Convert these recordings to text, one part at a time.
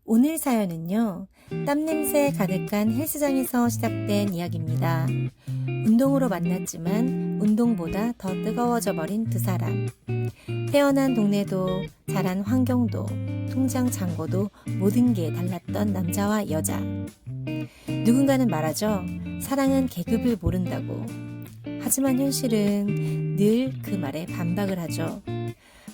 오늘 사연은요, 땀냄새 가득한 헬스장에서 시작된 이야기입니다. 운동으로 만났지만 운동보다 더 뜨거워져 버린 두 사람. 태어난 동네도, 자란 환경도, 통장 잔고도 모든 게 달랐던 남자와 여자. 누군가는 말하죠. 사랑은 계급을 모른다고. 하지만 현실은 늘 그 말에 반박을 하죠.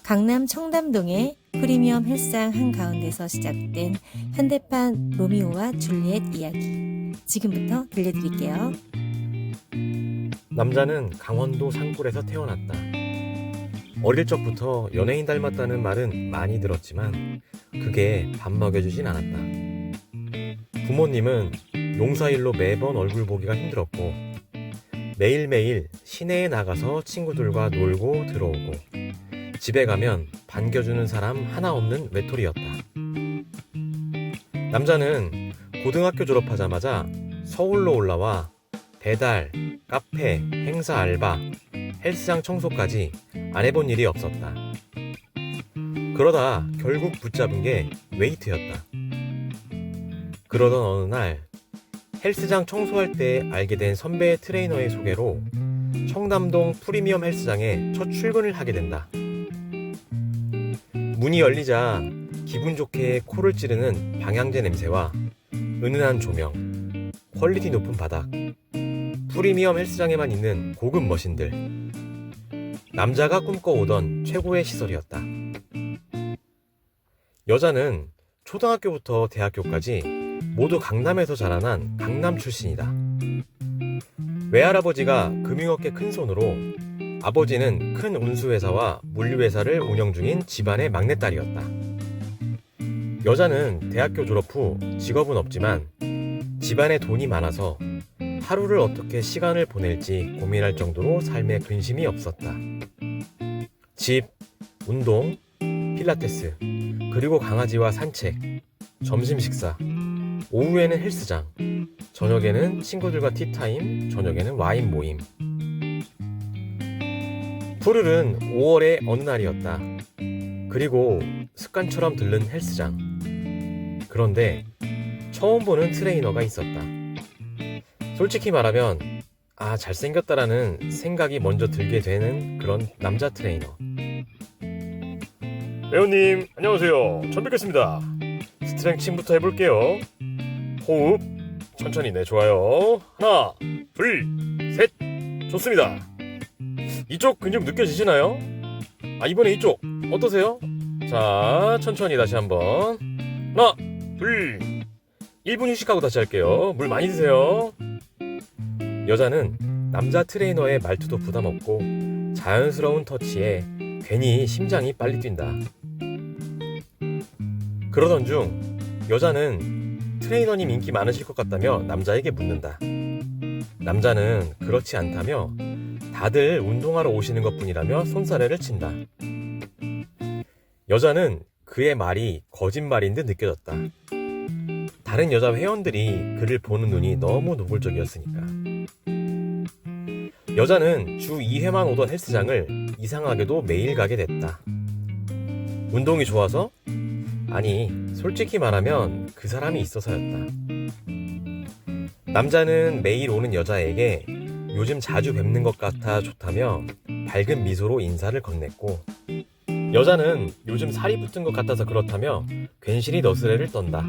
강남 청담동의 프리미엄 헬스장 한가운데서 시작된 현대판 로미오와 줄리엣 이야기. 지금부터 들려드릴게요. 남자는 강원도 산골에서 태어났다. 어릴 적부터 연예인 닮았다는 말은 많이 들었지만 그게 밥 먹여주진 않았다. 부모님은 농사일로 매번 얼굴 보기가 힘들었고 매일매일 시내에 나가서 친구들과 놀고 들어오고 집에 가면 반겨주는 사람 하나 없는 외톨이였다. 남자는 고등학교 졸업하자마자 서울로 올라와 배달, 카페, 행사 알바, 헬스장 청소까지 안 해본 일이 없었다. 그러다 결국 붙잡은 게 웨이트였다. 그러던 어느 날 헬스장 청소할 때 알게 된 선배의 트레이너의 소개로 청담동 프리미엄 헬스장에 첫 출근을 하게 된다. 문이 열리자 기분 좋게 코를 찌르는 방향제 냄새와 은은한 조명, 퀄리티 높은 바닥, 프리미엄 헬스장에만 있는 고급 머신들. 남자가 꿈꿔오던 최고의 시설이었다. 여자는 초등학교부터 대학교까지 모두 강남에서 자라난 강남 출신이다. 외할아버지가 금융업계 큰손으로 아버지는 큰 운수회사와 물류회사를 운영 중인 집안의 막내딸이었다. 여자는 대학교 졸업 후 직업은 없지만 집안에 돈이 많아서 하루를 어떻게 시간을 보낼지 고민할 정도로 삶에 근심이 없었다. 집, 운동, 필라테스, 그리고 강아지와 산책, 점심 식사, 오후에는 헬스장, 저녁에는 친구들과 티타임, 저녁에는 와인 모임. 푸르른 5월의 어느 날이었다. 그리고 습관처럼 들른 헬스장. 그런데 처음 보는 트레이너가 있었다. 솔직히 말하면 잘생겼다라는 생각이 먼저 들게 되는 그런 남자 트레이너. 회원님 안녕하세요. 처음 뵙겠습니다. 스트렝칭부터 해볼게요. 호흡 천천히. 네, 좋아요. 하나 둘 셋. 좋습니다. 이쪽 근육 느껴지시나요? 이번에 이쪽 어떠세요? 자, 천천히 다시 한번. 하나 둘. 1분 휴식하고 다시 할게요. 물 많이 드세요. 여자는 남자 트레이너의 말투도 부담 없고 자연스러운 터치에 괜히 심장이 빨리 뛴다. 그러던 중 여자는 트레이너님 인기 많으실 것 같다며 남자에게 묻는다. 남자는 그렇지 않다며 다들 운동하러 오시는 것뿐이라며 손사래를 친다. 여자는 그의 말이 거짓말인 듯 느껴졌다. 다른 여자 회원들이 그를 보는 눈이 너무 노골적이었으니까. 여자는 주 2회만 오던 헬스장을 이상하게도 매일 가게 됐다. 운동이 좋아서? 아니, 솔직히 말하면 그 사람이 있어서였다. 남자는 매일 오는 여자에게 요즘 자주 뵙는 것 같아 좋다며 밝은 미소로 인사를 건넸고, 여자는 요즘 살이 붙은 것 같아서 그렇다며 괜시리 너스레를 떤다.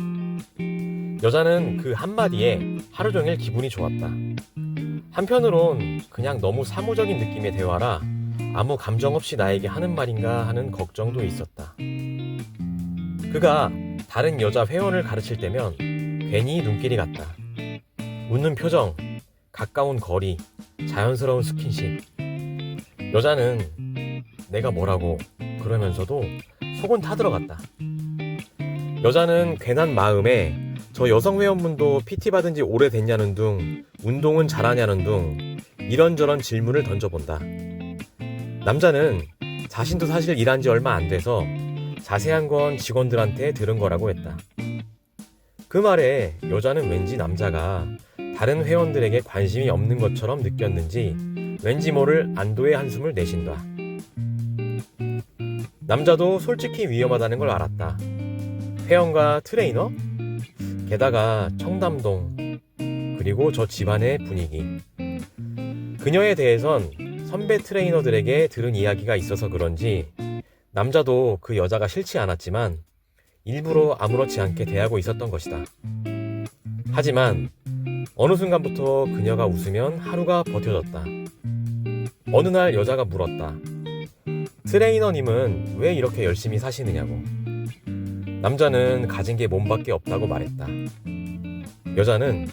여자는 그 한마디에 하루 종일 기분이 좋았다. 한편으론 그냥 너무 사무적인 느낌의 대화라 아무 감정 없이 나에게 하는 말인가 하는 걱정도 있었다. 그가 다른 여자 회원을 가르칠 때면 괜히 눈길이 갔다. 웃는 표정, 가까운 거리, 자연스러운 스킨십. 여자는 내가 뭐라고 그러면서도 속은 타들어갔다. 여자는 괜한 마음에 저 여성 회원분도 PT 받은 지 오래됐냐는 둥, 운동은 잘하냐는 둥, 이런저런 질문을 던져본다. 남자는 자신도 사실 일한 지 얼마 안 돼서 자세한 건 직원들한테 들은 거라고 했다. 그 말에 여자는 왠지 남자가 다른 회원들에게 관심이 없는 것처럼 느꼈는지 왠지 모를 안도의 한숨을 내쉰다. 남자도 솔직히 위험하다는 걸 알았다. 회원과 트레이너? 게다가 청담동, 그리고 저 집안의 분위기. 그녀에 대해선 선배 트레이너들에게 들은 이야기가 있어서 그런지 남자도 그 여자가 싫지 않았지만 일부러 아무렇지 않게 대하고 있었던 것이다. 하지만 어느 순간부터 그녀가 웃으면 하루가 버텨졌다. 어느 날 여자가 물었다. 트레이너님은 왜 이렇게 열심히 사시느냐고. 남자는 가진 게 몸밖에 없다고 말했다. 여자는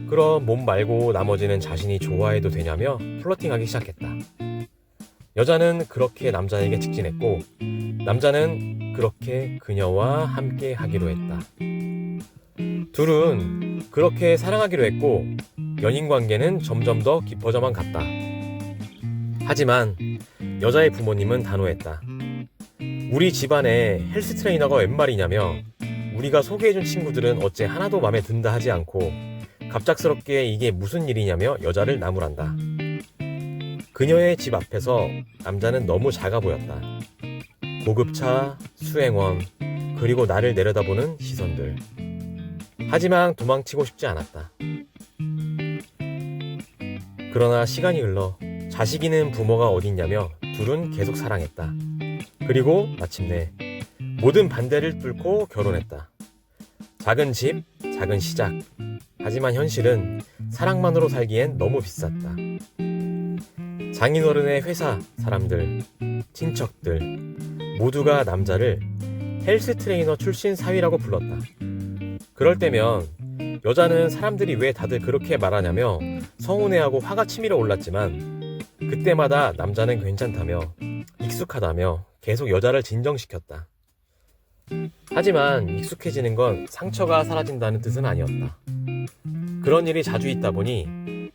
그럼 몸 말고 나머지는 자신이 좋아해도 되냐며 플러팅하기 시작했다. 여자는 그렇게 남자에게 직진했고 남자는 그렇게 그녀와 함께 하기로 했다. 둘은 그렇게 사랑하기로 했고 연인 관계는 점점 더 깊어져만 갔다. 하지만 여자의 부모님은 단호했다. 우리 집안에 헬스 트레이너가 웬 말이냐며 우리가 소개해준 친구들은 어째 하나도 마음에 든다 하지 않고 갑작스럽게 이게 무슨 일이냐며 여자를 나무란다. 그녀의 집 앞에서 남자는 너무 작아 보였다. 고급차, 수행원, 그리고 나를 내려다보는 시선들. 하지만 도망치고 싶지 않았다. 그러나 시간이 흘러 자식이는 부모가 어딨냐며 둘은 계속 사랑했다. 그리고 마침내 모든 반대를 뚫고 결혼했다. 작은 집, 작은 시작. 하지만 현실은 사랑만으로 살기엔 너무 비쌌다. 장인어른의 회사 사람들, 친척들 모두가 남자를 헬스 트레이너 출신 사위라고 불렀다. 그럴 때면 여자는 사람들이 왜 다들 그렇게 말하냐며 서운해하고 화가 치밀어 올랐지만 그때마다 남자는 괜찮다며 익숙하다며 계속 여자를 진정시켰다. 하지만 익숙해지는 건 상처가 사라진다는 뜻은 아니었다. 그런 일이 자주 있다 보니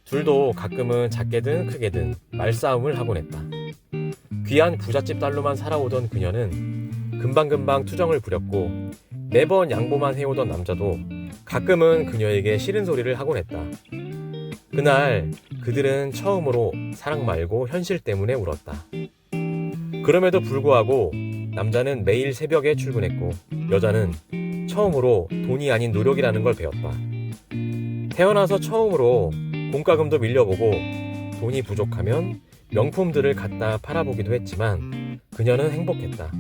둘도 가끔은 작게든 크게든 말싸움을 하곤 했다. 귀한 부잣집 딸로만 살아오던 그녀는 금방금방 투정을 부렸고 매번 양보만 해오던 남자도 가끔은 그녀에게 싫은 소리를 하곤 했다. 그날 그들은 처음으로 사랑 말고 현실 때문에 울었다. 그럼에도 불구하고 남자는 매일 새벽에 출근했고 여자는 처음으로 돈이 아닌 노력이라는 걸 배웠다. 태어나서 처음으로 공과금도 밀려보고 돈이 부족하면 명품들을 갖다 팔아보기도 했지만 그녀는 행복했다.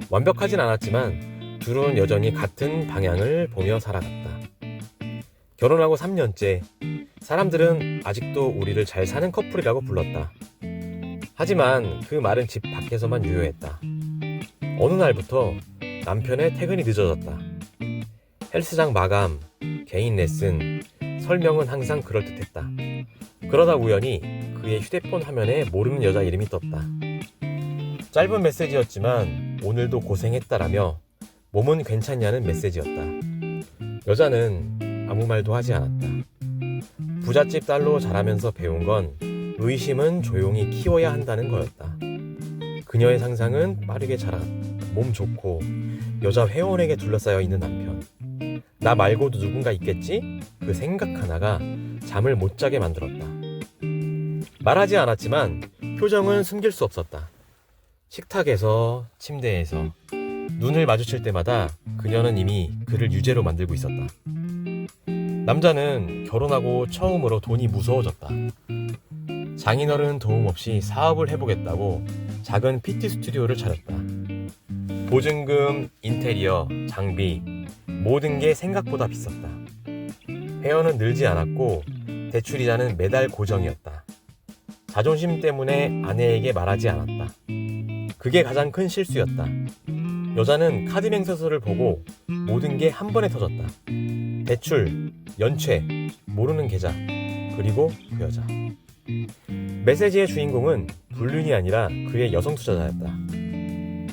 완벽하진 않았지만 둘은 여전히 같은 방향을 보며 살아갔다. 결혼하고 3년째 사람들은 아직도 우리를 잘 사는 커플이라고 불렀다. 하지만 그 말은 집 밖에서만 유효했다. 어느 날부터 남편의 퇴근이 늦어졌다. 헬스장 마감, 개인 레슨, 설명은 항상 그럴듯했다. 그러다 우연히 그의 휴대폰 화면에 모르는 여자 이름이 떴다. 짧은 메시지였지만 오늘도 고생했다라며 몸은 괜찮냐는 메시지였다. 여자는 아무 말도 하지 않았다. 부잣집 딸로 자라면서 배운 건 의심은 조용히 키워야 한다는 거였다. 그녀의 상상은 빠르게 자라 몸 좋고 여자 회원에게 둘러싸여 있는 남편. 나 말고도 누군가 있겠지? 그 생각 하나가 잠을 못 자게 만들었다. 말하지 않았지만 표정은 숨길 수 없었다. 식탁에서 침대에서 눈을 마주칠 때마다 그녀는 이미 그를 유죄로 만들고 있었다. 남자는 결혼하고 처음으로 돈이 무서워졌다. 장인어른 도움 없이 사업을 해보겠다고 작은 PT 스튜디오를 차렸다. 보증금, 인테리어, 장비 모든 게 생각보다 비쌌다. 회원은 늘지 않았고 대출이자는 매달 고정이었다. 자존심 때문에 아내에게 말하지 않았다. 그게 가장 큰 실수였다. 여자는 카드 맹세서를 보고 모든 게 한 번에 터졌다. 대출, 연체, 모르는 계좌, 그리고 그 여자. 메시지의 주인공은 불륜이 아니라 그의 여성 투자자였다.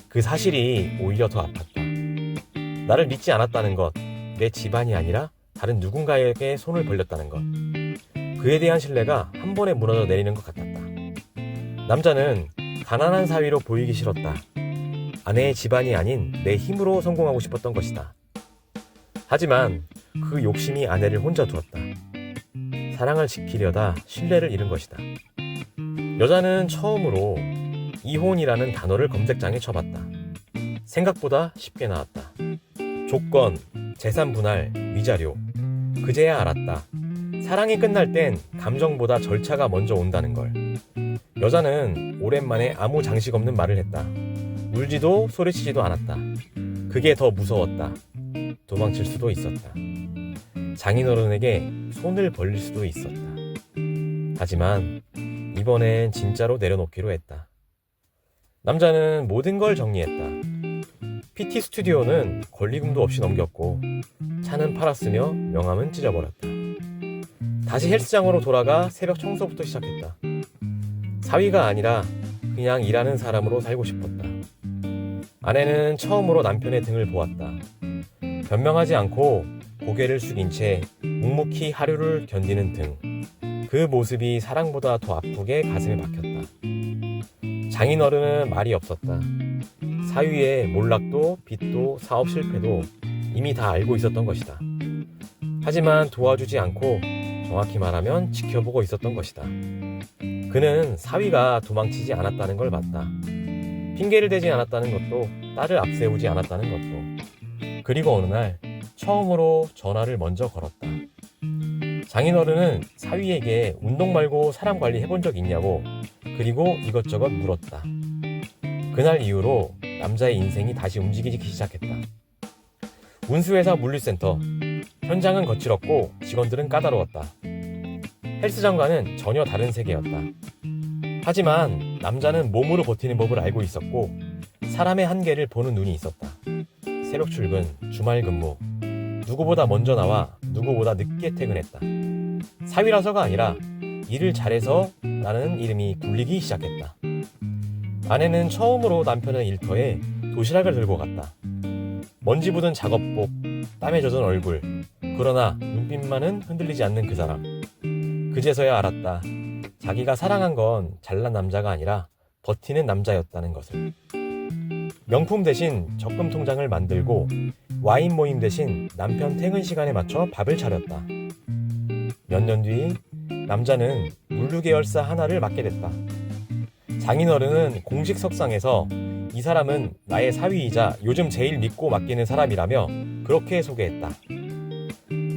그 사실이 오히려 더 아팠다. 나를 믿지 않았다는 것, 내 집안이 아니라 다른 누군가에게 손을 벌렸다는 것. 그에 대한 신뢰가 한 번에 무너져 내리는 것 같았다. 남자는 가난한 사위로 보이기 싫었다. 아내의 집안이 아닌 내 힘으로 성공하고 싶었던 것이다. 하지만 그 욕심이 아내를 혼자 두었다. 사랑을 지키려다 신뢰를 잃은 것이다. 여자는 처음으로 이혼이라는 단어를 검색장에 쳐봤다. 생각보다 쉽게 나왔다. 조건, 재산 분할, 위자료. 그제야 알았다. 사랑이 끝날 땐 감정보다 절차가 먼저 온다는 걸. 여자는 오랜만에 아무 장식 없는 말을 했다. 울지도 소리치지도 않았다. 그게 더 무서웠다. 도망칠 수도 있었다. 장인어른에게 손을 벌릴 수도 있었다. 하지만 이번엔 진짜로 내려놓기로 했다. 남자는 모든 걸 정리했다. PT 스튜디오는 권리금도 없이 넘겼고 차는 팔았으며 명함은 찢어버렸다. 다시 헬스장으로 돌아가 새벽 청소부터 시작했다. 사위가 아니라 그냥 일하는 사람으로 살고 싶었다. 아내는 처음으로 남편의 등을 보았다. 변명하지 않고 고개를 숙인 채 묵묵히 하루를 견디는 등. 그 모습이 사랑보다 더 아프게 가슴에 박혔다. 장인어른은 말이 없었다. 사위의 몰락도 빚도 사업 실패도 이미 다 알고 있었던 것이다. 하지만 도와주지 않고 정확히 말하면 지켜보고 있었던 것이다. 그는 사위가 도망치지 않았다는 걸 봤다. 핑계를 대지 않았다는 것도 딸을 앞세우지 않았다는 것도. 그리고 어느 날 처음으로 전화를 먼저 걸었다. 장인어른은 사위에게 운동 말고 사람 관리 해본 적 있냐고 그리고 이것저것 물었다. 그날 이후로 남자의 인생이 다시 움직이기 시작했다. 운수회사 물류센터. 현장은 거칠었고 직원들은 까다로웠다. 헬스장과는 전혀 다른 세계였다. 하지만 남자는 몸으로 버티는 법을 알고 있었고 사람의 한계를 보는 눈이 있었다. 새벽 출근, 주말 근무. 누구보다 먼저 나와 누구보다 늦게 퇴근했다. 사위라서가 아니라 일을 잘해서 라는 이름이 굴리기 시작했다. 아내는 처음으로 남편의 일터에 도시락을 들고 갔다. 먼지 묻은 작업복, 땀에 젖은 얼굴. 그러나 눈빛만은 흔들리지 않는 그 사람. 그제서야 알았다. 자기가 사랑한 건 잘난 남자가 아니라 버티는 남자였다는 것을. 명품 대신 적금 통장을 만들고 와인 모임 대신 남편 퇴근 시간에 맞춰 밥을 차렸다. 몇 년 뒤 남자는 물류 계열사 하나를 맡게 됐다. 장인어른은 공식 석상에서 이 사람은 나의 사위이자 요즘 제일 믿고 맡기는 사람이라며 그렇게 소개했다.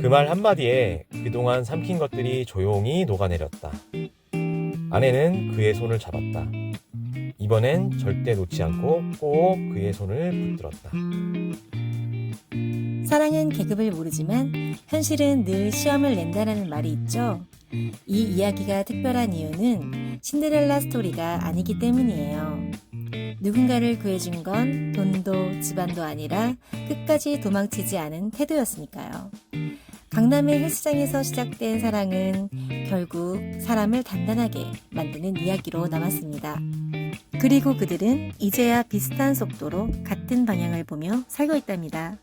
그 말 한마디에 그동안 삼킨 것들이 조용히 녹아내렸다. 아내는 그의 손을 잡았다. 이번엔 절대 놓지 않고 꼭 그의 손을 붙들었다. 사랑은 계급을 모르지만 현실은 늘 시험을 낸다라는 말이 있죠. 이 이야기가 특별한 이유는 신데렐라 스토리가 아니기 때문이에요. 누군가를 구해준 건 돈도 집안도 아니라 끝까지 도망치지 않은 태도였으니까요. 강남의 헬스장에서 시작된 사랑은 결국 사람을 단단하게 만드는 이야기로 남았습니다. 그리고 그들은 이제야 비슷한 속도로 같은 방향을 보며 살고 있답니다.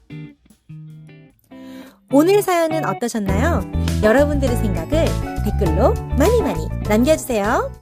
오늘 사연은 어떠셨나요? 여러분들의 생각을 댓글로 많이 남겨주세요.